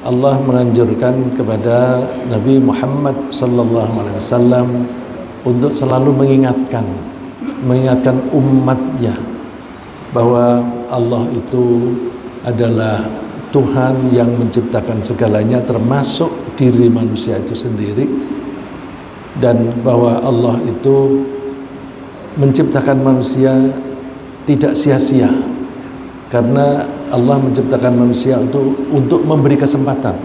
Allah menganjurkan kepada Nabi Muhammad sallallahu alaihi wasallam untuk selalu mengingatkan umatnya bahwa Allah itu adalah Tuhan yang menciptakan segalanya, termasuk diri manusia itu sendiri, dan bahwa Allah itu menciptakan manusia tidak sia-sia, karena Allah menciptakan manusia untuk memberi kesempatan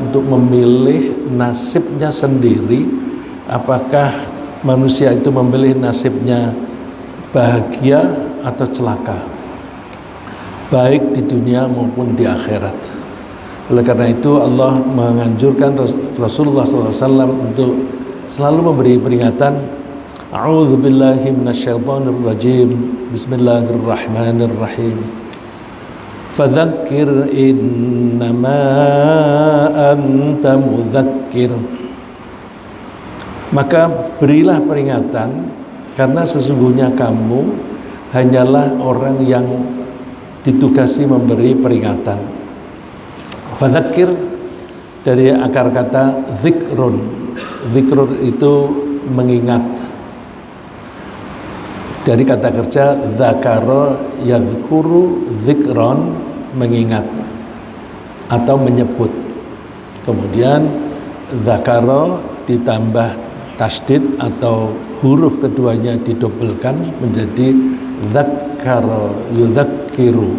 untuk memilih nasibnya sendiri. Apakah manusia itu memilih nasibnya bahagia atau celaka, baik di dunia maupun di akhirat. Oleh karena itu Allah menganjurkan Rasulullah SAW untuk selalu memberi peringatan. A'udzu billahi minasyaitonir rajim. Bismillahirrahmanirrahim. Fadzakir innama anta mudzakir. Maka berilah peringatan, karena sesungguhnya kamu hanyalah orang yang ditugasi memberi peringatan. Fadzakir dari akar kata zikrun. Zikrun itu mengingat. Dari kata kerja dzakara yadhkuru dzikron, mengingat atau menyebut. Kemudian dzakara ditambah tasdid atau huruf keduanya didobelkan menjadi dzakara yudzakiru.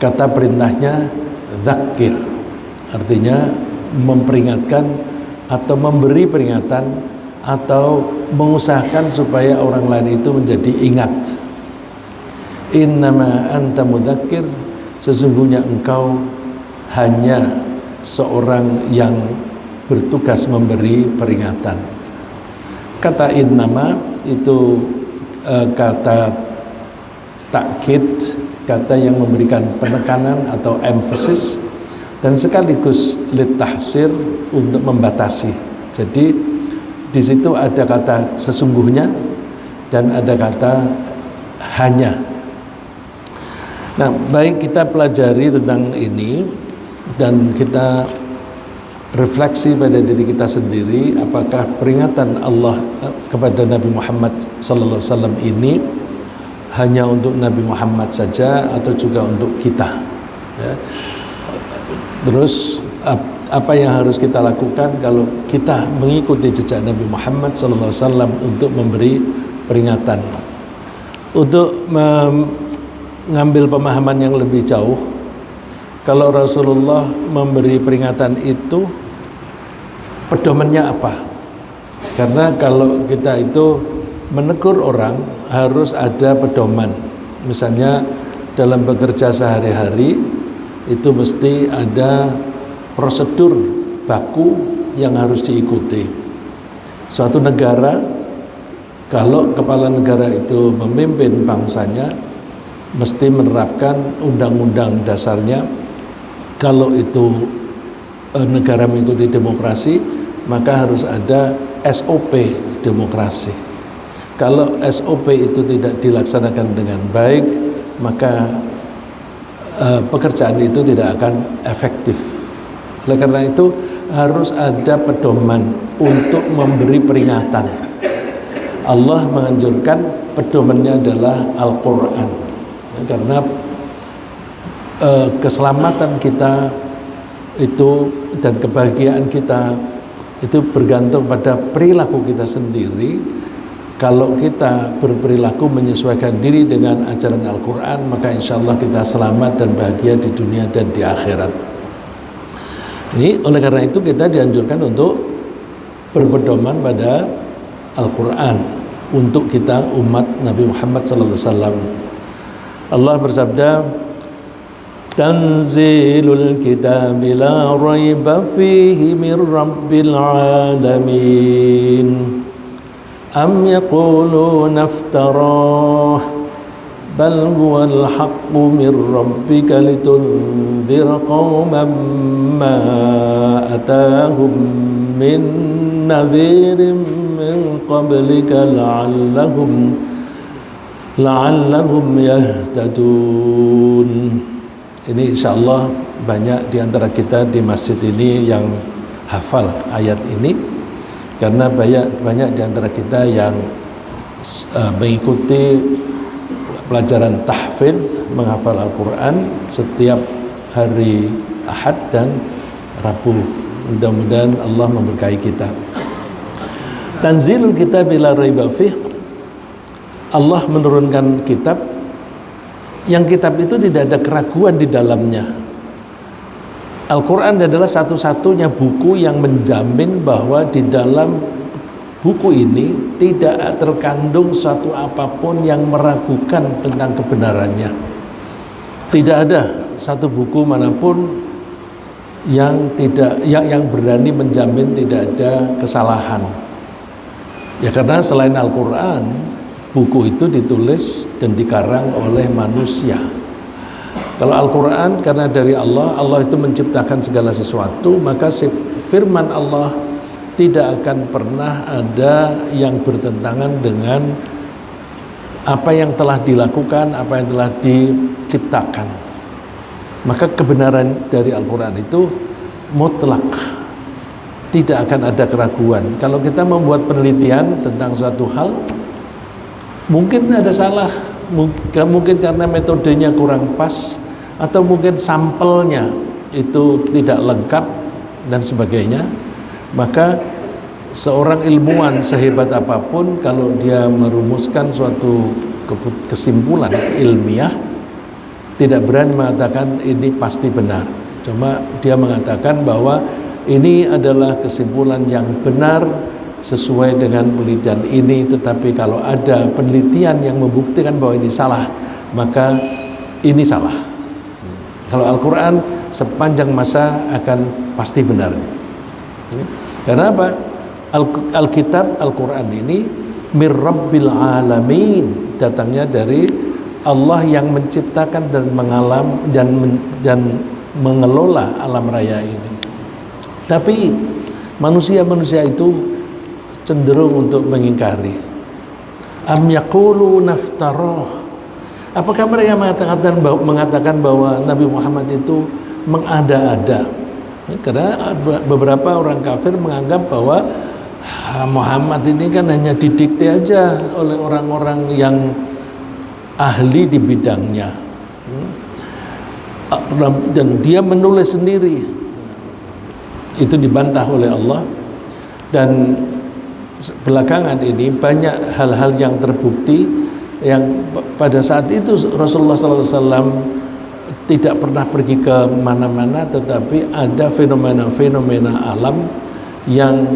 Kata perintahnya dzakir, artinya memperingatkan atau memberi peringatan atau mengusahakan supaya orang lain itu menjadi ingat. Innama anta mudzakir, sesungguhnya engkau hanya seorang yang bertugas memberi peringatan. Kata innama itu kata takkid, kata yang memberikan penekanan atau emphasis, dan sekaligus litahsir, untuk membatasi. Jadi di situ ada kata sesungguhnya dan ada kata hanya. Nah, baik kita pelajari tentang ini dan kita refleksi pada diri kita sendiri, apakah peringatan Allah kepada Nabi Muhammad SAW ini hanya untuk Nabi Muhammad saja atau juga untuk kita, ya. Terus apa yang harus kita lakukan kalau kita mengikuti jejak Nabi Muhammad SAW untuk memberi peringatan? Untuk mengambil pemahaman yang lebih jauh, kalau Rasulullah memberi peringatan itu pedomannya apa? Karena kalau kita itu menegur orang harus ada pedoman. Misalnya dalam bekerja sehari-hari itu mesti ada prosedur baku yang harus diikuti. Suatu negara, kalau kepala negara itu memimpin bangsanya, mesti menerapkan undang-undang dasarnya. Kalau itu negara mengikuti demokrasi, maka harus ada SOP demokrasi. Kalau SOP itu tidak dilaksanakan dengan baik, maka pekerjaan itu tidak akan efektif. Oleh karena itu harus ada pedoman untuk memberi peringatan. Allah menganjurkan pedomannya adalah Al-Quran, karena keselamatan kita itu dan kebahagiaan kita itu bergantung pada perilaku kita sendiri. Kalau kita berperilaku menyesuaikan diri dengan ajaran Al-Quran, maka insya Allah kita selamat dan bahagia di dunia dan di akhirat. Ini oleh karena itu kita dianjurkan untuk berpedoman pada Al-Quran untuk kita umat Nabi Muhammad SAW. Allah bersabda, Tanzilul kitab la raiba fihi min rabbil alamin. Am yaquluna iftarah bal huwal haqqu min rabbika litunzira qauman ma atahum min nadhirin min qablika la'allahum yahtadun. Ini insya Allah banyak di antara kita di masjid ini yang hafal ayat ini, karena banyak di antara kita yang mengikuti pelajaran tahfidz menghafal Al-Quran setiap hari Ahad dan Rabu. Mudah-mudahan Allah memberkahi kita. Tanzilul kitab la raiba fih. Allah menurunkan kitab yang kitab itu tidak ada keraguan di dalamnya. Al-Quran adalah satu-satunya buku yang menjamin bahwa di dalam buku ini tidak terkandung suatu apapun yang meragukan tentang kebenarannya. Tidak ada satu buku manapun yang berani menjamin tidak ada kesalahan. Ya, karena selain Al-Quran, buku itu ditulis dan dikarang oleh manusia. Kalau Al-Quran karena dari Allah, Allah itu menciptakan segala sesuatu, maka firman Allah tidak akan pernah ada yang bertentangan dengan apa yang telah dilakukan, apa yang telah diciptakan. Maka kebenaran dari Al-Quran itu mutlak, tidak akan ada keraguan. Kalau kita membuat penelitian tentang suatu hal, mungkin ada salah, mungkin karena metodenya kurang pas, atau mungkin sampelnya itu tidak lengkap dan sebagainya. Maka seorang ilmuwan sehebat apapun, kalau dia merumuskan suatu kesimpulan ilmiah, tidak berani mengatakan ini pasti benar. Cuma dia mengatakan bahwa ini adalah kesimpulan yang benar sesuai dengan penelitian ini. Tetapi kalau ada penelitian yang membuktikan bahwa ini salah, maka ini salah. Kalau Al-Quran sepanjang masa akan pasti benar. Karena apa? Alkitab Al-Quran ini mir rabbil alamin, datangnya dari Allah yang menciptakan dan dan mengelola alam raya ini. Tapi manusia itu cenderung untuk mengingkari. Am yaqulu naftarah. Apakah mereka mengatakan bahwa Nabi Muhammad itu mengada-ada? Karena beberapa orang kafir menganggap bahwa Muhammad ini kan hanya didikte aja oleh orang-orang yang ahli di bidangnya, dan dia menulis sendiri. Itu dibantah oleh Allah. Dan belakangan ini banyak hal-hal yang terbukti, yang pada saat itu Rasulullah SAW tidak pernah pergi ke mana-mana, tetapi ada fenomena-fenomena alam yang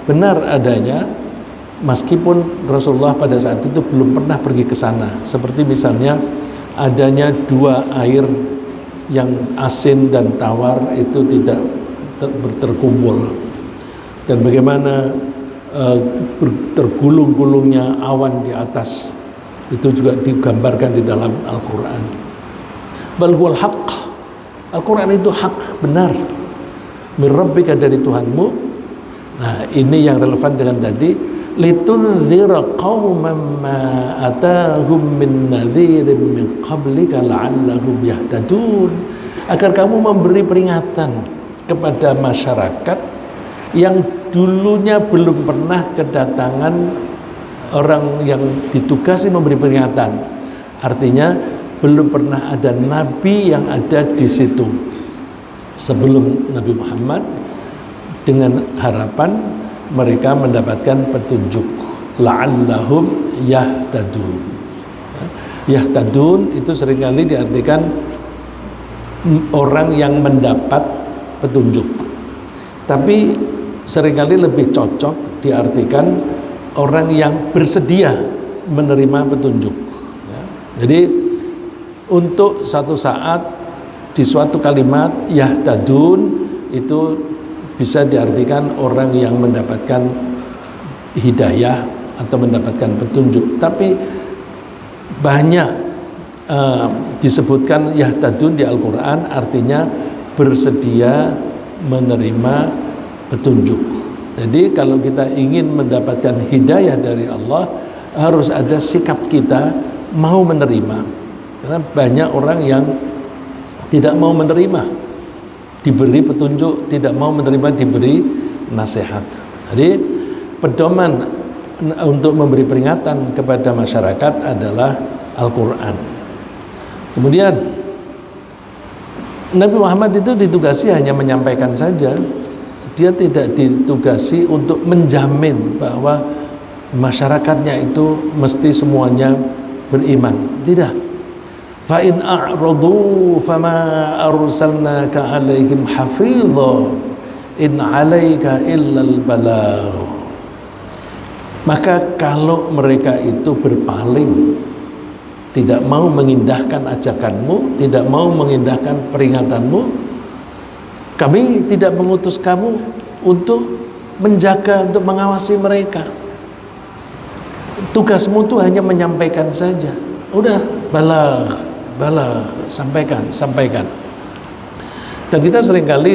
benar adanya, meskipun Rasulullah pada saat itu belum pernah pergi ke sana. Seperti misalnya adanya dua air yang asin dan tawar itu tidak terkumpul, dan bagaimana tergulung-gulungnya awan di atas, itu juga digambarkan di dalam Al-Quran. Bal huwal haqq, Al-Quran itu hak, benar, min rabbika, dari Tuhanmu. Nah, ini yang relevan dengan tadi, litunzira qauman ma atahum min nadhirin min qablika la'allahum yahtadun, agar kamu memberi peringatan kepada masyarakat yang dulunya belum pernah kedatangan orang yang ditugasi memberi peringatan. Artinya belum pernah ada nabi yang ada di situ sebelum Nabi Muhammad, dengan harapan mereka mendapatkan petunjuk. La'allahum yahtadun. Yahtadun itu seringkali diartikan orang yang mendapat petunjuk, tapi seringkali lebih cocok diartikan orang yang bersedia menerima petunjuk. Jadi untuk satu saat di suatu kalimat yahtadun itu bisa diartikan orang yang mendapatkan hidayah atau mendapatkan petunjuk. Tapi banyak disebutkan yahtadun di Al-Quran, artinya bersedia menerima petunjuk. Jadi kalau kita ingin mendapatkan hidayah dari Allah, harus ada sikap kita mau menerima. Karena banyak orang yang tidak mau menerima diberi petunjuk, tidak mau menerima diberi nasihat. Jadi pedoman untuk memberi peringatan kepada masyarakat adalah Al-Quran. Kemudian Nabi Muhammad itu ditugasi hanya menyampaikan saja. Dia tidak ditugasi untuk menjamin bahwa masyarakatnya itu mesti semuanya beriman. Tidak. Fa in a'radu fama arsalnaka 'alaihim hafidha in 'alaika illal balagh. Maka kalau mereka itu berpaling, tidak mau mengindahkan ajakanmu, tidak mau mengindahkan peringatanmu, kami tidak mengutus kamu untuk menjaga, untuk mengawasi mereka. Tugasmu itu hanya menyampaikan saja. Udah, bala, sampaikan. Dan kita seringkali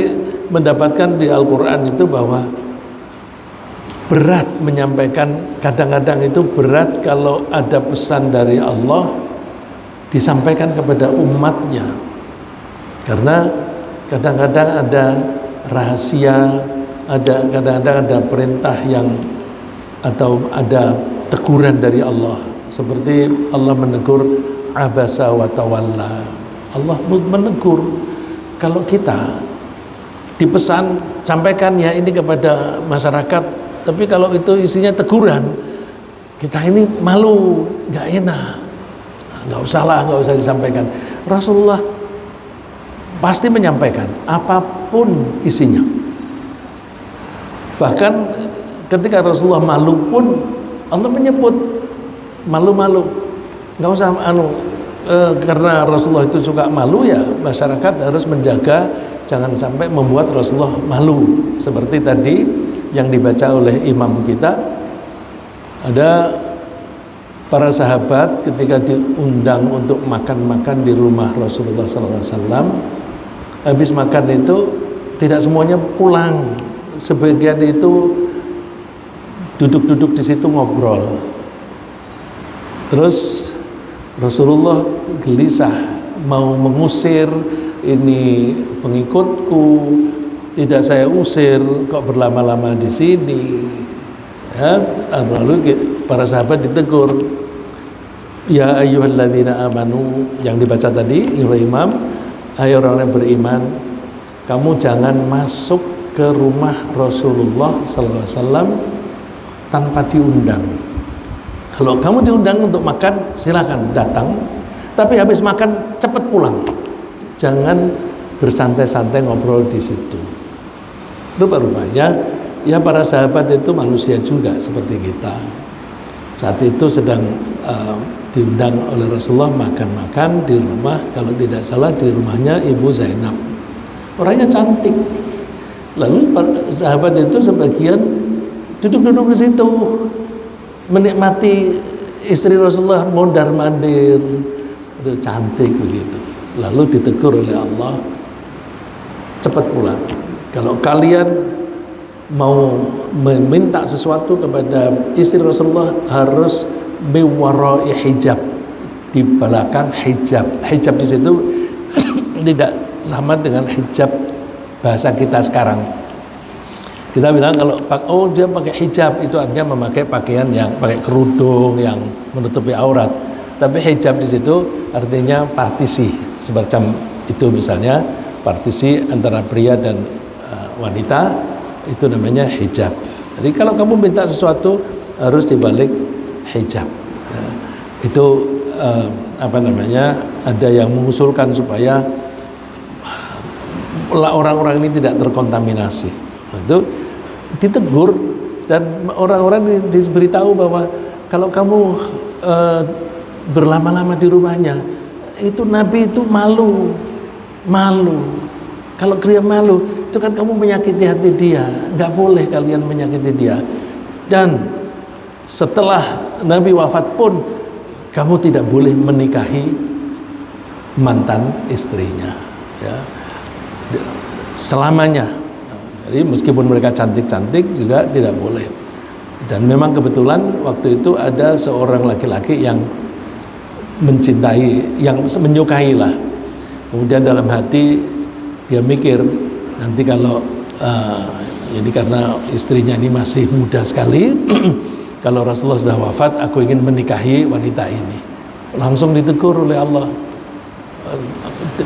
mendapatkan di Al-Quran itu bahwa berat menyampaikan, kadang-kadang itu berat kalau ada pesan dari Allah disampaikan kepada umatnya, karena kadang-kadang ada rahasia, kadang-kadang ada perintah yang, atau ada teguran dari Allah, seperti Allah menegur abasa wa tawalla. Allah menegur. Kalau kita dipesan sampaikan ya ini kepada masyarakat, tapi kalau itu isinya teguran, kita ini malu, nggak enak, nggak usah disampaikan. Rasulullah pasti menyampaikan apapun isinya. Bahkan ketika Rasulullah malu pun Allah menyebut malu-malu, nggak usah karena Rasulullah itu suka malu, ya masyarakat harus menjaga jangan sampai membuat Rasulullah malu. Seperti tadi yang dibaca oleh imam kita, ada para sahabat ketika diundang untuk makan-makan di rumah Rasulullah SAW, habis makan itu tidak semuanya pulang, sebagian itu duduk-duduk di situ ngobrol. Terus Rasulullah gelisah mau mengusir, ini pengikutku, tidak saya usir, kok berlama-lama di sini. Ya, lalu para sahabat ditegur, ya ayyuhalladzina amanu, yang dibaca tadi oleh imam, hai orang yang beriman, kamu jangan masuk ke rumah Rasulullah SAW tanpa diundang. Kalau kamu diundang untuk makan, silakan datang, tapi habis makan cepat pulang, jangan bersantai-santai ngobrol di situ. Rupa-rupanya ya para sahabat itu manusia juga seperti kita. Saat itu sedang diundang oleh Rasulullah makan-makan di rumah, kalau tidak salah di rumahnya Ibu Zainab. Orangnya cantik. Lalu sahabat itu sebagian duduk-duduk di situ menikmati istri Rasulullah mondar-mandir, cantik begitu. Lalu ditegur oleh Allah, cepat pulang. Kalau kalian mau meminta sesuatu kepada istri Rasulullah harus biwarai hijab, di belakang hijab. Hijab di situ tidak sama dengan hijab bahasa kita sekarang. Kita bilang kalau dia pakai hijab itu artinya memakai pakaian yang pakai kerudung yang menutupi aurat. Tapi hijab di situ artinya partisi, semacam itu, misalnya partisi antara pria dan wanita, itu namanya hijab. Jadi kalau kamu minta sesuatu harus dibalik hijab. Itu ada yang mengusulkan supaya orang-orang ini tidak terkontaminasi. Itu ditegur, dan orang-orang diberitahu bahwa kalau kamu berlama-lama di rumahnya, itu Nabi itu malu. Kalau dia malu, itu kan kamu menyakiti hati dia. Nggak boleh kalian menyakiti dia. Dan setelah Nabi wafat pun kamu tidak boleh menikahi mantan istrinya, ya, selamanya. Jadi meskipun mereka cantik-cantik juga tidak boleh. Dan memang kebetulan waktu itu ada seorang laki-laki yang mencintai, yang menyukai lah Kemudian dalam hati dia mikir, nanti kalau ini karena istrinya ini masih muda sekali, kalau Rasulullah sudah wafat, aku ingin menikahi wanita ini. Langsung ditegur oleh Allah,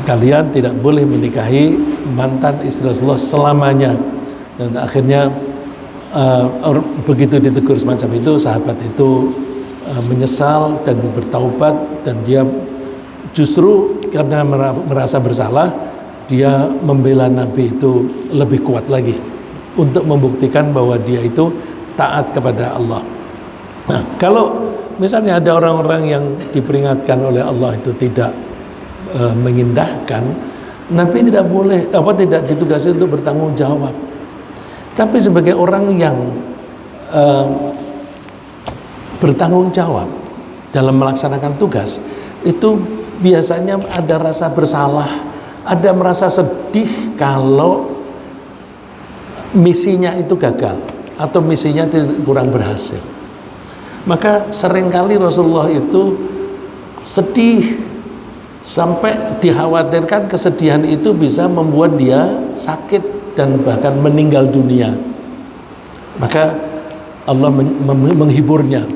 kalian tidak boleh menikahi mantan istri Rasulullah selamanya. Dan akhirnya begitu ditegur semacam itu, sahabat itu menyesal dan bertaubat, dan dia justru karena merasa bersalah, dia membela Nabi itu lebih kuat lagi untuk membuktikan bahwa dia itu taat kepada Allah. Nah, kalau misalnya ada orang-orang yang diperingatkan oleh Allah itu tidak mengindahkan, Nabi tidak boleh tidak ditugasi untuk bertanggung jawab. Tapi sebagai orang yang bertanggung jawab dalam melaksanakan tugas, itu biasanya ada rasa bersalah, ada merasa sedih kalau misinya itu gagal atau misinya kurang berhasil. Maka seringkali Rasulullah itu sedih sampai dikhawatirkan kesedihan itu bisa membuat dia sakit dan bahkan meninggal dunia. Maka Allah menghiburnya,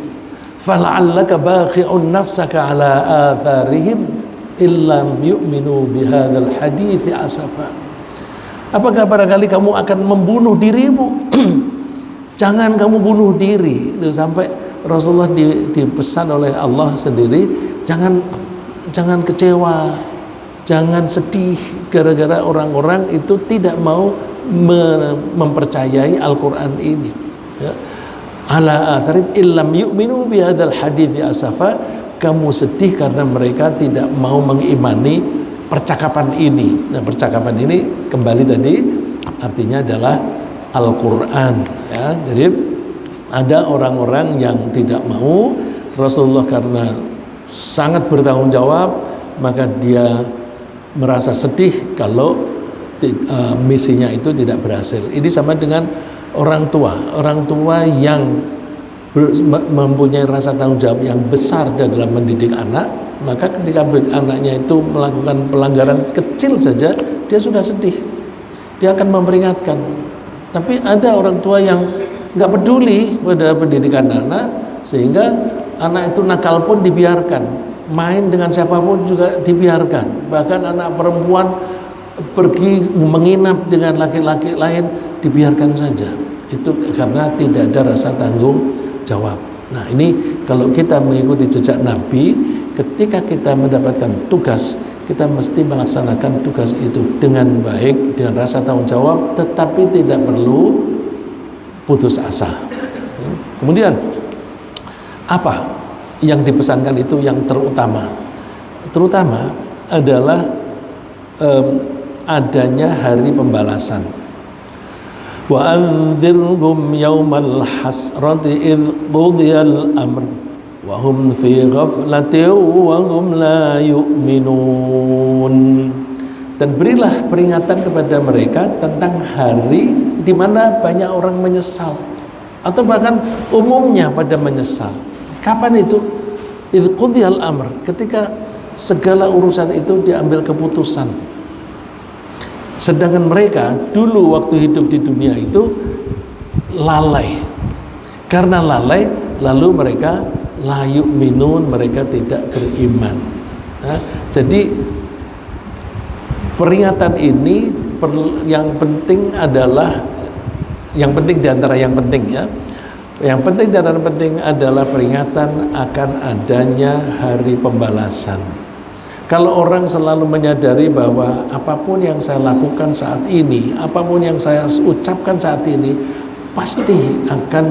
fala'allaka bakhi'un nafsaka ala atharihim illam yu'minu bihadzal hadithi asafa. Apakah barangkali kamu akan membunuh dirimu? Jangan kamu bunuh diri. Sampai Rasulullah dipesan oleh Allah sendiri, jangan kecewa, jangan sedih gara-gara orang-orang itu tidak mau mempercayai Al-Quran ini. Ya. Ala atharib illam yu'minu bihadzal hadithi asafa. Kamu sedih karena mereka tidak mau mengimani percakapan ini. Nah, percakapan ini kembali tadi artinya adalah Al-Quran. Ya. Jadi ada orang-orang yang tidak mau. Rasulullah karena sangat bertanggung jawab, maka dia merasa sedih kalau misinya itu tidak berhasil. Ini sama dengan orang tua yang mempunyai rasa tanggung jawab yang besar dalam mendidik anak, maka ketika anaknya itu melakukan pelanggaran kecil saja, dia sudah sedih, dia akan memperingatkan. Tapi ada orang tua yang nggak peduli pada pendidikan anak, sehingga anak itu nakal pun dibiarkan, main dengan siapapun juga dibiarkan, bahkan anak perempuan pergi menginap dengan laki-laki lain dibiarkan saja. Itu karena tidak ada rasa tanggung jawab. Nah, ini kalau kita mengikuti jejak Nabi, ketika kita mendapatkan tugas, kita mesti melaksanakan tugas itu dengan baik, dengan rasa tanggung jawab, tetapi tidak perlu putus asa. Kemudian apa yang dipesankan itu yang terutama? Terutama adalah adanya hari pembalasan. Wa anzirhum yaumal hasrati idh qudiyal amr wa hum fi ghaflatin wa hum la yu'minun. Dan berilah peringatan kepada mereka tentang hari di mana banyak orang menyesal, atau bahkan umumnya pada menyesal. Kapan itu? Idh qudiyal amr, ketika segala urusan itu diambil keputusan. Sedangkan mereka dulu waktu hidup di dunia itu lalai. Karena lalai, lalu mereka la yu'minun, mereka tidak beriman. Nah, jadi peringatan ini yang penting adalah, yang penting diantara yang penting ya, yang penting dan yang penting adalah peringatan akan adanya hari pembalasan. Kalau orang selalu menyadari bahwa apapun yang saya lakukan saat ini, apapun yang saya ucapkan saat ini, pasti akan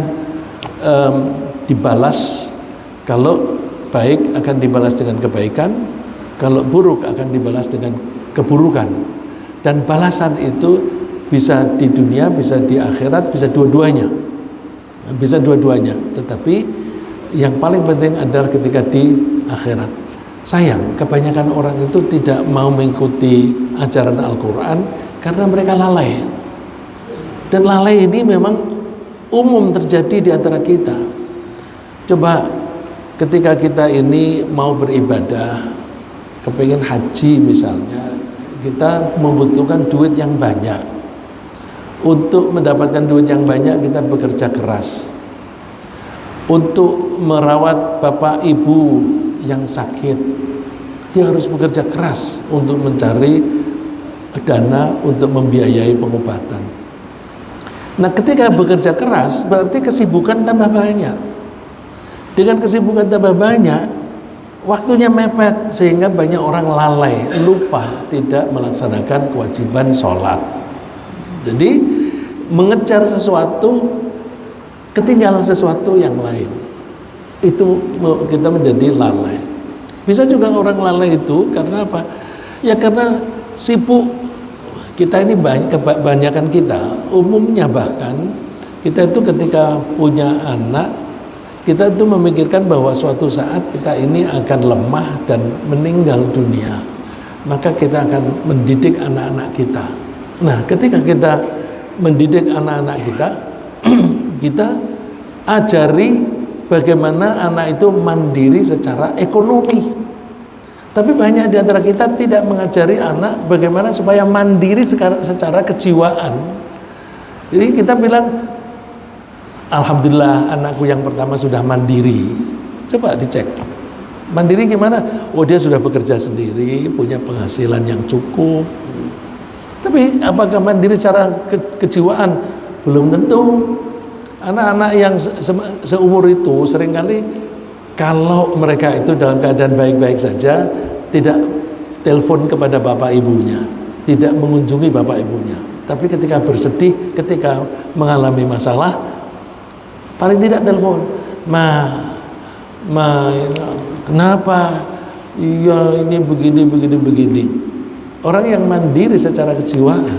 dibalas. Kalau baik akan dibalas dengan kebaikan, kalau buruk akan dibalas dengan keburukan. Dan balasan itu bisa di dunia, bisa di akhirat, bisa dua-duanya. Bisa dua-duanya. Tetapi yang paling penting adalah ketika di akhirat. Sayang, kebanyakan orang itu tidak mau mengikuti ajaran Al-Quran karena mereka lalai. Dan lalai ini memang umum terjadi di antara kita. Coba ketika kita ini mau beribadah, kepingin haji misalnya, kita membutuhkan duit yang banyak. Untuk mendapatkan duit yang banyak kita bekerja keras. Untuk merawat bapak ibu yang sakit, dia harus bekerja keras untuk mencari dana untuk membiayai pengobatan. Nah, ketika bekerja keras berarti kesibukan tambah banyak. Dengan kesibukan tambah banyak, waktunya mepet sehingga banyak orang lalai, lupa tidak melaksanakan kewajiban sholat. Jadi mengejar sesuatu, ketinggalan sesuatu yang lain, itu kita menjadi lalai. Bisa juga orang lalai itu karena apa? Ya karena sibuk. Kita ini kebanyakan kita, umumnya bahkan kita itu ketika punya anak, kita itu memikirkan bahwa suatu saat kita ini akan lemah dan meninggal dunia. Maka kita akan mendidik anak-anak kita. Nah, ketika kita mendidik anak-anak kita, kita ajari bagaimana anak itu mandiri secara ekonomi. Tapi banyak di antara kita tidak mengajari anak bagaimana supaya mandiri secara kejiwaan. Jadi kita bilang, alhamdulillah anakku yang pertama sudah mandiri. Coba dicek, mandiri gimana? Oh, dia sudah bekerja sendiri, punya penghasilan yang cukup. Tapi apakah mandiri secara kejiwaan? Belum tentu. Anak-anak yang seumur itu seringkali kalau mereka itu dalam keadaan baik-baik saja, tidak telepon kepada bapak ibunya, tidak mengunjungi bapak ibunya. Tapi ketika bersedih, ketika mengalami masalah, paling tidak telepon, Ma, kenapa? Iya, ini begini. Orang yang mandiri secara kejiwaan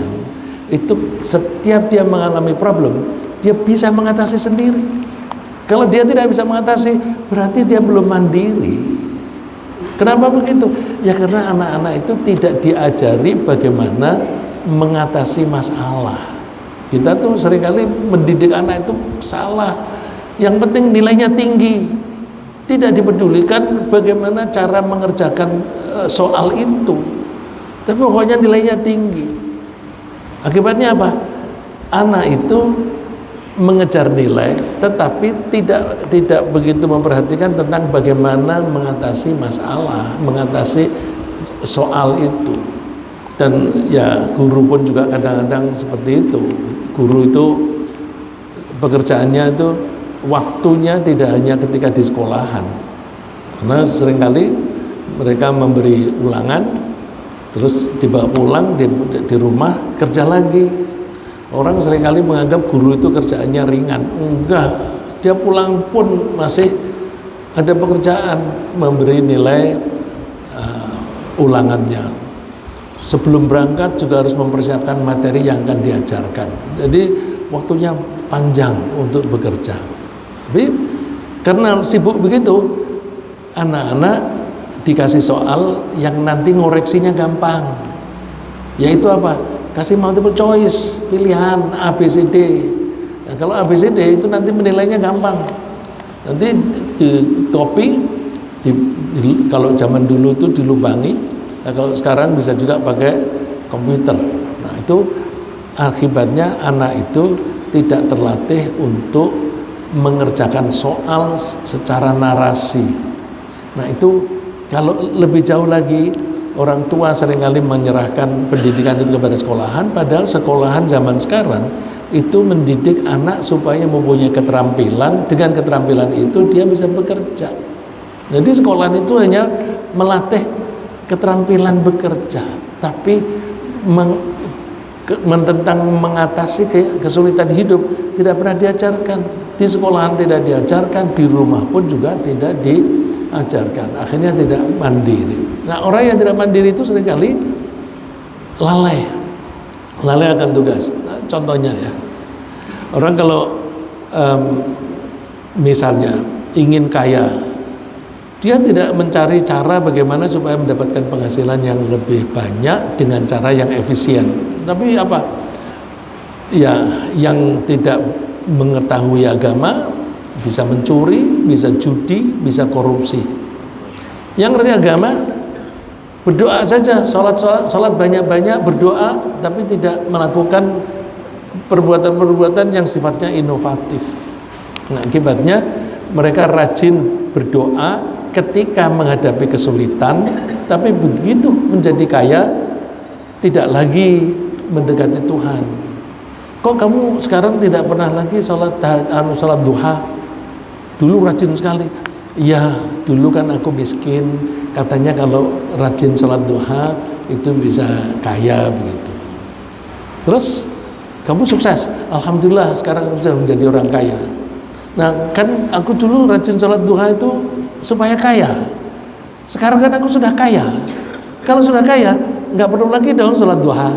itu setiap dia mengalami problem, dia bisa mengatasi sendiri. Kalau dia tidak bisa mengatasi, berarti dia belum mandiri. Kenapa begitu? Ya karena anak-anak itu tidak diajari bagaimana mengatasi masalah. Kita tuh seringkali mendidik anak itu salah. Yang penting nilainya tinggi. Tidak dipedulikan bagaimana cara mengerjakan soal itu. Tapi pokoknya nilainya tinggi. Akibatnya apa? Anak itu mengejar nilai, tetapi tidak begitu memperhatikan tentang bagaimana mengatasi masalah, mengatasi soal itu. Dan ya guru pun juga kadang-kadang seperti itu. Guru itu pekerjaannya itu waktunya tidak hanya ketika di sekolahan, karena seringkali mereka memberi ulangan terus dibawa pulang di rumah kerja lagi. Orang seringkali menganggap guru itu kerjaannya ringan. Enggak, dia pulang pun masih ada pekerjaan, memberi nilai ulangannya. Sebelum berangkat juga harus mempersiapkan materi yang akan diajarkan. Jadi waktunya panjang untuk bekerja. Tapi karena sibuk begitu, anak-anak dikasih soal yang nanti ngoreksinya gampang, yaitu apa? Kasih multiple choice, pilihan A, B, C, D. Nah, kalau A, B, C, D itu nanti menilainya gampang. Nanti di copy, kalau zaman dulu itu dilubangi. Nah, kalau sekarang bisa juga pakai komputer. Nah, itu akibatnya anak itu tidak terlatih untuk mengerjakan soal secara narasi. Nah, itu kalau lebih jauh lagi, orang tua seringkali menyerahkan pendidikan itu kepada sekolahan, padahal sekolahan zaman sekarang itu mendidik anak supaya mempunyai keterampilan. Dengan keterampilan itu dia bisa bekerja. Jadi sekolahan itu hanya melatih keterampilan bekerja, tapi tentang mengatasi kesulitan hidup tidak pernah diajarkan. Di sekolahan tidak diajarkan, di rumah pun juga tidak diajarkan. Akhirnya tidak mandiri. Nah, orang yang tidak mandiri itu seringkali lalai akan tugas. Nah, contohnya ya, orang kalau misalnya ingin kaya, dia tidak mencari cara bagaimana supaya mendapatkan penghasilan yang lebih banyak dengan cara yang efisien. Tapi apa? Ya, yang tidak mengetahui agama bisa mencuri, bisa judi, bisa korupsi. Yang ngerti agama Berdoa saja, sholat banyak-banyak, berdoa, tapi tidak melakukan perbuatan-perbuatan yang sifatnya inovatif. Nah, akibatnya mereka rajin berdoa ketika menghadapi kesulitan, tapi begitu menjadi kaya tidak lagi mendekati Tuhan. Kok kamu sekarang tidak pernah lagi sholat duha? Dulu rajin sekali. Iya, dulu kan aku miskin. Katanya kalau rajin sholat duha itu bisa kaya begitu. Terus kamu sukses. Alhamdulillah sekarang sudah menjadi orang kaya. Nah kan aku dulu rajin sholat duha itu supaya kaya. Sekarang kan aku sudah kaya. Kalau sudah kaya nggak perlu lagi dong sholat duha.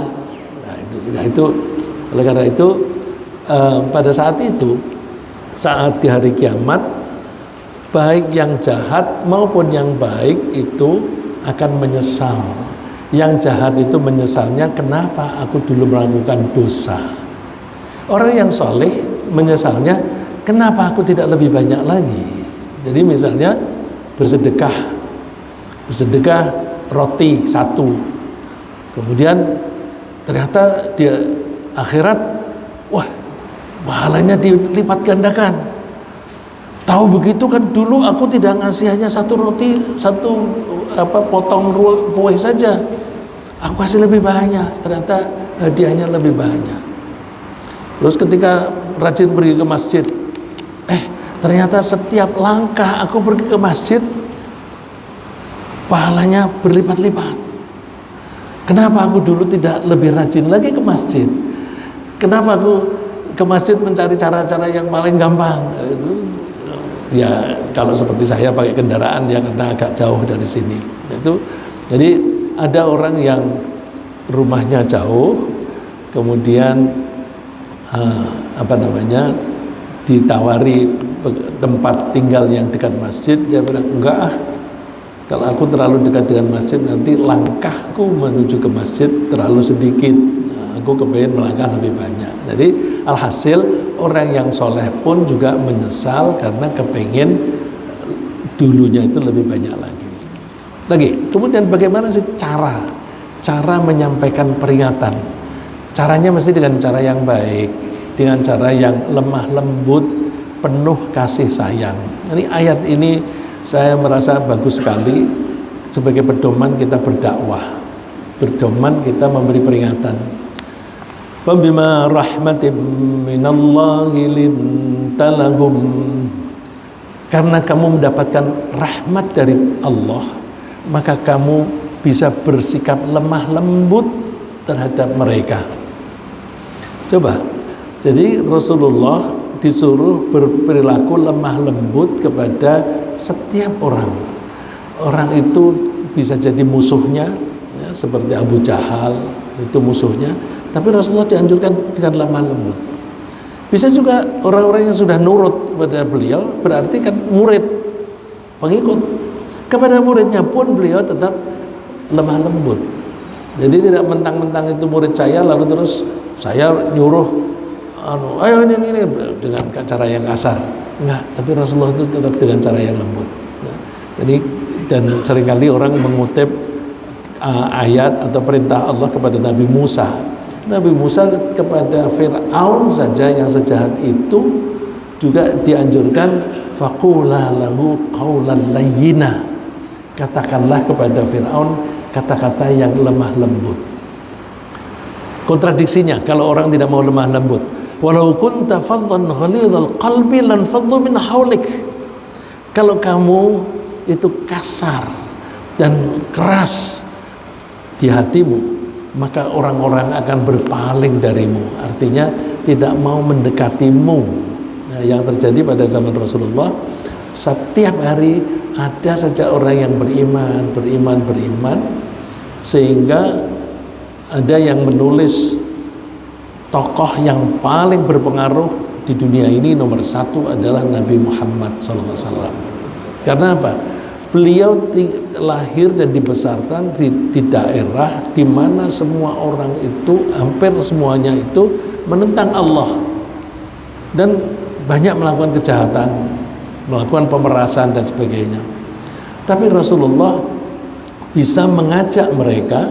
Nah itu oleh karena itu pada saat itu, saat di hari kiamat, baik yang jahat maupun yang baik itu akan menyesal. Yang jahat itu menyesalnya, kenapa aku dulu melakukan dosa. Orang yang soleh menyesalnya, kenapa aku tidak lebih banyak lagi. Jadi misalnya bersedekah roti 1, kemudian ternyata di akhirat, wah pahalanya dilipat gandakan. Tahu begitu kan dulu aku tidak ngasih hanya 1 roti, 1 potong kue saja. Aku kasih lebih banyak, ternyata hadiahnya lebih banyak. Terus ketika rajin pergi ke masjid, ternyata setiap langkah aku pergi ke masjid pahalanya berlipat-lipat. Kenapa aku dulu tidak lebih rajin lagi ke masjid? Kenapa aku ke masjid mencari cara-cara yang paling gampang? Ya kalau seperti saya pakai kendaraan ya karena agak jauh dari sini. Itu jadi ada orang yang rumahnya jauh, kemudian ditawari tempat tinggal yang dekat masjid, dia bilang enggak, kalau aku terlalu dekat dengan masjid nanti langkahku menuju ke masjid terlalu sedikit. Aku kepengen melangkah lebih banyak. Jadi alhasil orang yang soleh pun juga menyesal karena kepengen dulunya itu lebih banyak lagi. Kemudian bagaimana sih cara menyampaikan peringatan? Caranya mesti dengan cara yang baik, dengan cara yang lemah lembut, penuh kasih sayang. Ini ayat ini saya merasa bagus sekali sebagai pedoman kita berdakwah, pedoman kita memberi peringatan. Fabima rahmatin minallahi linta lahum, karena kamu mendapatkan rahmat dari Allah, maka kamu bisa bersikap lemah lembut terhadap mereka. Coba, jadi Rasulullah disuruh berperilaku lemah lembut kepada setiap orang. Orang itu bisa jadi musuhnya, ya, seperti Abu Jahal itu musuhnya, tapi Rasulullah dianjurkan dengan lemah lembut. Bisa juga orang-orang yang sudah nurut kepada beliau, berarti kan murid, pengikut. Kepada muridnya pun beliau tetap lemah lembut. Jadi tidak mentang-mentang itu murid saya lalu terus saya nyuruh ayo ini dengan cara yang kasar. Enggak, tapi Rasulullah itu tetap dengan cara yang lembut. Jadi dan seringkali orang mengutip ayat atau perintah Allah kepada Nabi Musa. Nabi Musa kepada Fir'aun saja yang sejahat itu juga dianjurkan faqula lahu qaulan layyina. Katakanlah kepada Fir'aun kata-kata yang lemah lembut. Kontradiksinya kalau orang tidak mau lemah lembut, walau kunta faddan ghalidhal qalbi lan faddu min haulik. Kalau kamu itu kasar dan keras di hatimu, maka orang-orang akan berpaling darimu, artinya tidak mau mendekatimu. Nah, yang terjadi pada zaman Rasulullah, setiap hari ada saja orang yang beriman, sehingga ada yang menulis tokoh yang paling berpengaruh di dunia ini nomor 1 adalah Nabi Muhammad SAW. Karena apa? Beliau lahir dan dibesarkan di daerah di mana semua orang itu, hampir semuanya itu menentang Allah dan banyak melakukan kejahatan, melakukan pemerasan dan sebagainya. Tapi Rasulullah bisa mengajak mereka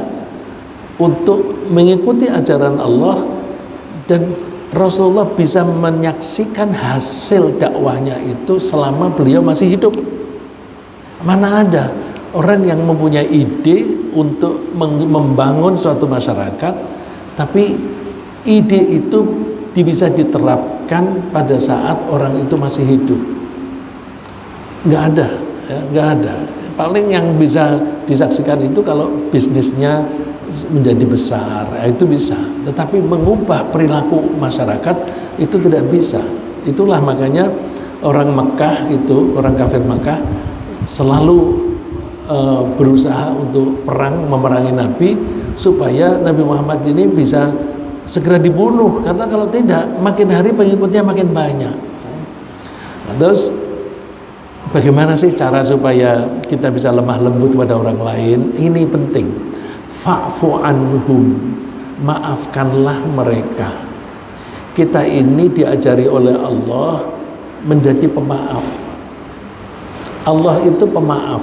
untuk mengikuti ajaran Allah, dan Rasulullah bisa menyaksikan hasil dakwahnya itu selama beliau masih hidup. Mana ada orang yang mempunyai ide untuk membangun suatu masyarakat, tapi ide itu bisa diterapkan pada saat orang itu masih hidup? Nggak ada, ya, nggak ada. Paling yang bisa disaksikan itu kalau bisnisnya menjadi besar, itu bisa. Tetapi mengubah perilaku masyarakat itu tidak bisa. Itulah makanya orang Mekah itu, orang kafir Mekah selalu berusaha untuk memerangi Nabi, supaya Nabi Muhammad ini bisa segera dibunuh, karena kalau tidak makin hari pengikutnya makin banyak. Nah, terus bagaimana sih cara supaya kita bisa lemah lembut pada orang lain? Ini penting. Fa'fu anhum, maafkanlah mereka. Kita ini diajari oleh Allah menjadi pemaaf. Allah itu pemaaf.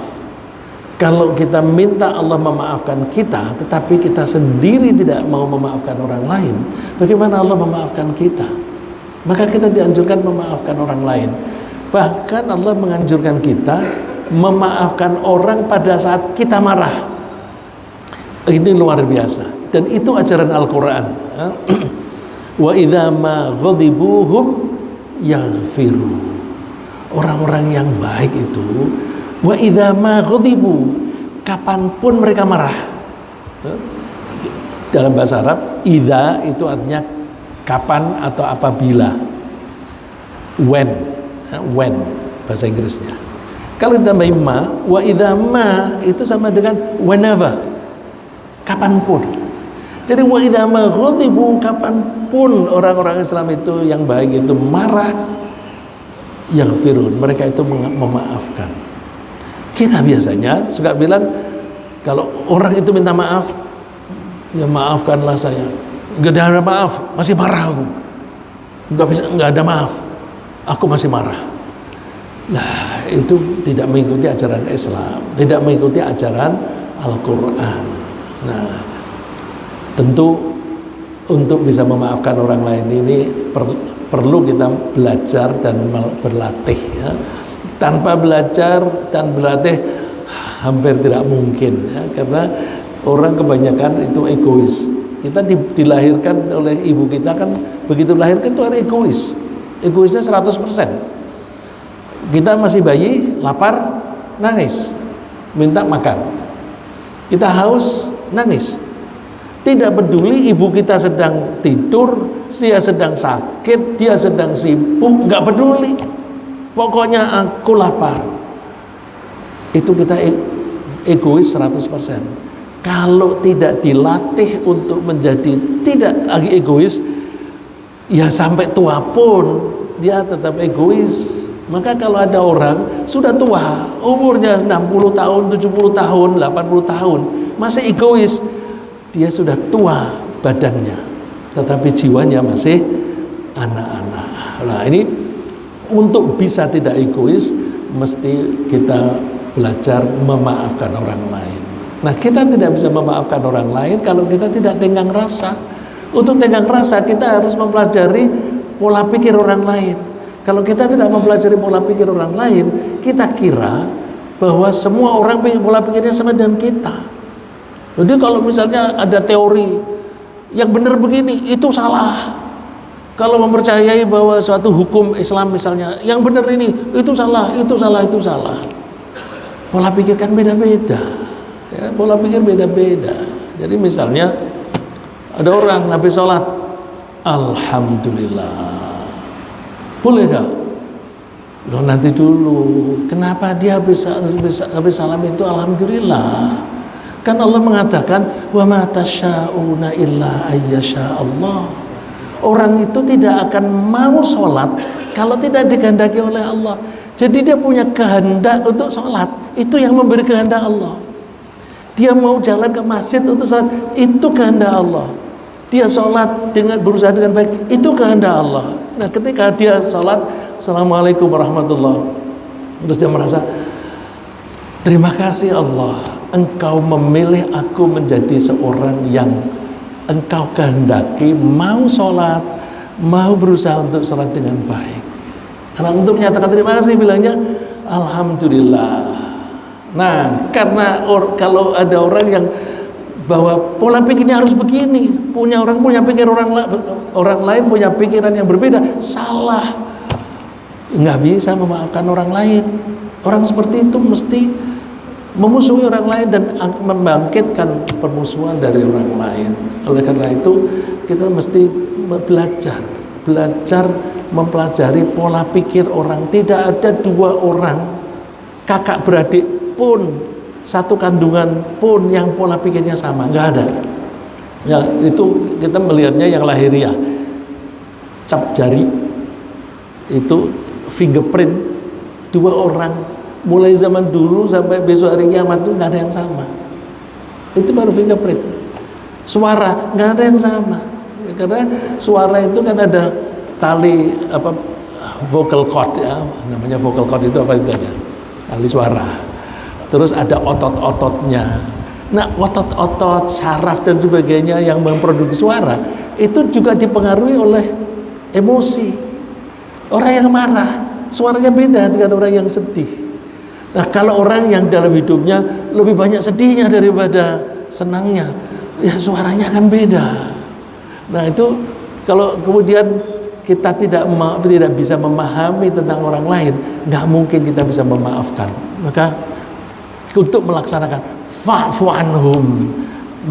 Kalau kita minta Allah memaafkan kita, tetapi kita sendiri tidak mau memaafkan orang lain, bagaimana Allah memaafkan kita? Maka kita dianjurkan memaafkan orang lain. Bahkan Allah menganjurkan kita memaafkan orang pada saat kita marah. Ini luar biasa. Dan itu ajaran Al-Quran. Wa idza ma ghadibuhum yaghfiru. Orang-orang yang baik itu, wa idza ma ghadibu, kapanpun mereka marah. Dalam bahasa Arab, idza itu artinya kapan atau apabila. When bahasa Inggrisnya. Kalau ditambahin ma, wa idza ma itu sama dengan whenever, kapanpun. Jadi wa idza ma ghadibu, kapanpun orang-orang Islam itu yang baik itu marah, yaghfirun, mereka itu memaafkan. Kita biasanya suka bilang kalau orang itu minta maaf, ya maafkanlah saya. Nggak ada maaf, masih marah aku. Nggak ada maaf, aku masih marah. Nah, itu tidak mengikuti ajaran Islam, tidak mengikuti ajaran Al-Quran. Nah, tentu untuk bisa memaafkan orang lain ini perlu kita belajar dan berlatih, ya. Tanpa belajar dan berlatih hampir tidak mungkin, ya, karena orang kebanyakan itu egois. Kita dilahirkan oleh ibu kita kan, begitu lahirkan itu ada egois. Egoisnya 100%. Kita masih bayi, lapar, nangis, minta makan. Kita haus, nangis. Tidak peduli ibu kita sedang tidur, dia sedang sakit, dia sedang sibuk, nggak peduli. Pokoknya aku lapar. Itu kita egois 100%. Kalau tidak dilatih untuk menjadi tidak lagi egois, ya sampai tua pun dia tetap egois. Maka kalau ada orang sudah tua, umurnya 60 tahun, 70 tahun, 80 tahun, masih egois, dia sudah tua badannya, tetapi jiwanya masih anak-anak. Nah, ini untuk bisa tidak egois, mesti kita belajar memaafkan orang lain. Nah, kita tidak bisa memaafkan orang lain kalau kita tidak tenggang rasa. Untuk tenggang rasa, kita harus mempelajari pola pikir orang lain. Kalau kita tidak mempelajari pola pikir orang lain, kita kira bahwa semua orang pola pikirnya sama dengan kita. Jadi kalau misalnya ada teori yang benar begini, itu salah. Kalau mempercayai bahwa suatu hukum Islam misalnya yang benar ini, itu salah, itu salah, itu salah. Pola pikir kan beda-beda, ya, pola pikir beda-beda. Jadi misalnya ada orang habis sholat, alhamdulillah, boleh gak? Loh, nanti dulu, kenapa dia bisa habis salam itu alhamdulillah? Kan Allah mengatakan wa ma tasya'una illa ayyasha Allah. Orang itu tidak akan mau sholat kalau tidak dikehendaki oleh Allah. Jadi dia punya kehendak untuk sholat, itu yang memberi kehendak Allah. Dia mau jalan ke masjid untuk sholat, itu kehendak Allah. Dia sholat dengan berusaha dengan baik, itu kehendak Allah. Nah, ketika dia sholat, assalamualaikum warahmatullahi wabarakatuh, terus dia merasa terima kasih Allah, engkau memilih aku menjadi seorang yang engkau kehendaki, mau sholat, mau berusaha untuk sholat dengan baik. Karena untuk menyatakan terima kasih bilangnya alhamdulillah. Nah, karena kalau ada orang yang bahwa pola pikirnya harus begini, orang punya pikir, orang lain punya pikiran yang berbeda, salah. Nggak bisa memaafkan orang lain. Orang seperti itu mesti memusuhi orang lain dan membangkitkan permusuhan dari orang lain. Oleh karena itu kita mesti belajar mempelajari pola pikir orang. Tidak ada dua orang kakak beradik pun, satu kandungan pun yang pola pikirnya sama, nggak ada. Ya, itu kita melihatnya yang lahiriah, cap jari itu fingerprint dua orang mulai zaman dulu sampai besok hari kiamat itu nggak ada yang sama. Itu baru fingerprint. Suara nggak ada yang sama, karena suara itu kan ada tali vocal cord, ya namanya vocal cord itu apa itu ada tali suara. Terus ada otot-ototnya. Nah, otot-otot, saraf dan sebagainya yang memproduksi suara itu juga dipengaruhi oleh emosi. Orang yang marah, suaranya beda dengan orang yang sedih. Nah, kalau orang yang dalam hidupnya lebih banyak sedihnya daripada senangnya, ya suaranya akan beda. Nah, itu kalau kemudian kita tidak bisa memahami tentang orang lain, nggak mungkin kita bisa memaafkan. Maka untuk melaksanakan fa'fu anhum,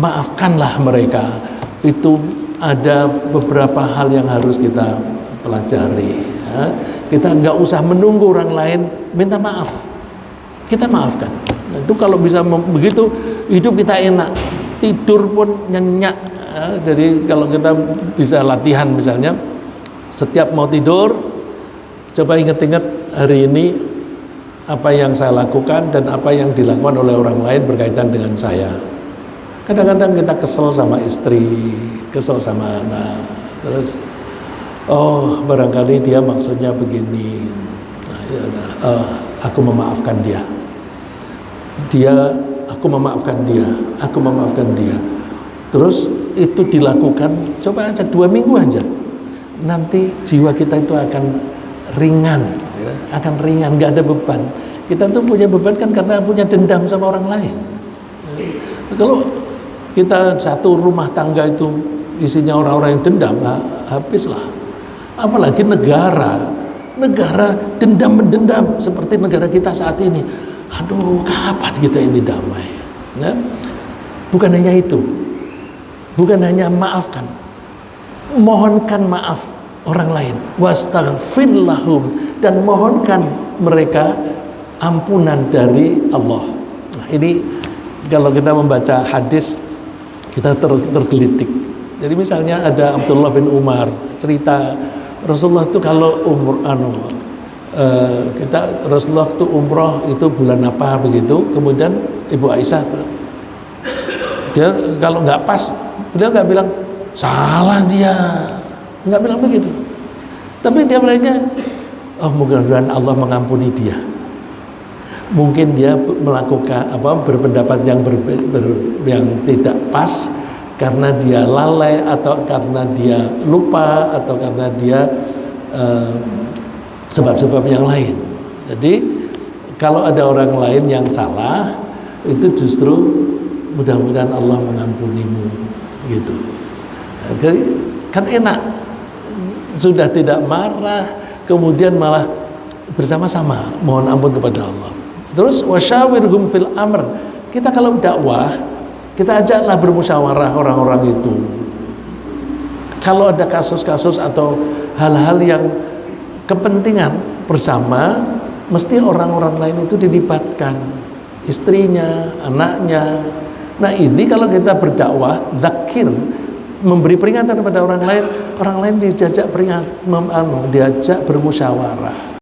maafkanlah mereka, itu ada beberapa hal yang harus kita pelajari, ya. Kita nggak usah menunggu orang lain minta maaf, kita maafkan. Nah, itu kalau bisa begitu, hidup kita enak, tidur pun nyenyak, ya. Jadi kalau kita bisa latihan, misalnya setiap mau tidur, coba ingat-ingat hari ini apa yang saya lakukan dan apa yang dilakukan oleh orang lain berkaitan dengan saya. Kadang-kadang kita kesel sama istri, kesel sama anak, terus oh barangkali dia maksudnya begini, nah, ya, aku memaafkan dia, aku memaafkan dia. Terus itu dilakukan, coba aja 2 minggu aja, nanti jiwa kita itu akan ringan, ya, nggak ada beban. Kita tuh punya beban kan karena punya dendam sama orang lain. Kalau kita satu rumah tangga itu isinya orang-orang yang dendam, habislah. Apalagi negara dendam mendendam seperti negara kita saat ini. Aduh, kapan kita ini damai? Ya? Bukan hanya itu, bukan hanya maafkan, mohonkan maaf orang lain, wastaghfir lahum, dan mohonkan mereka ampunan dari Allah. Nah, ini kalau kita membaca hadis kita tergelitik. Jadi misalnya ada Abdullah bin Umar cerita Rasulullah itu kalau Rasulullah itu umroh itu bulan apa begitu, kemudian Ibu Aisyah dia kalau nggak pas, beliau nggak bilang salah dia, nggak bilang begitu, tapi dia bilangnya oh mudah-mudahan Allah mengampuni dia. Mungkin dia melakukan berpendapat yang tidak pas karena dia lalai, atau karena dia lupa, atau karena dia sebab-sebab yang lain. Jadi kalau ada orang lain yang salah, itu justru mudah-mudahan Allah mengampunimu, gitu. Jadi kan enak, sudah tidak marah, kemudian malah bersama-sama mohon ampun kepada Allah. Terus wasyawirhum fil amr, kita kalau dakwah kita ajaklah bermusyawarah orang-orang itu. Kalau ada kasus-kasus atau hal-hal yang kepentingan bersama, mesti orang-orang lain itu dilibatkan, istrinya, anaknya. Nah ini kalau kita berdakwah, dzakir, memberi peringatan kepada orang lain diajak diajak bermusyawarah.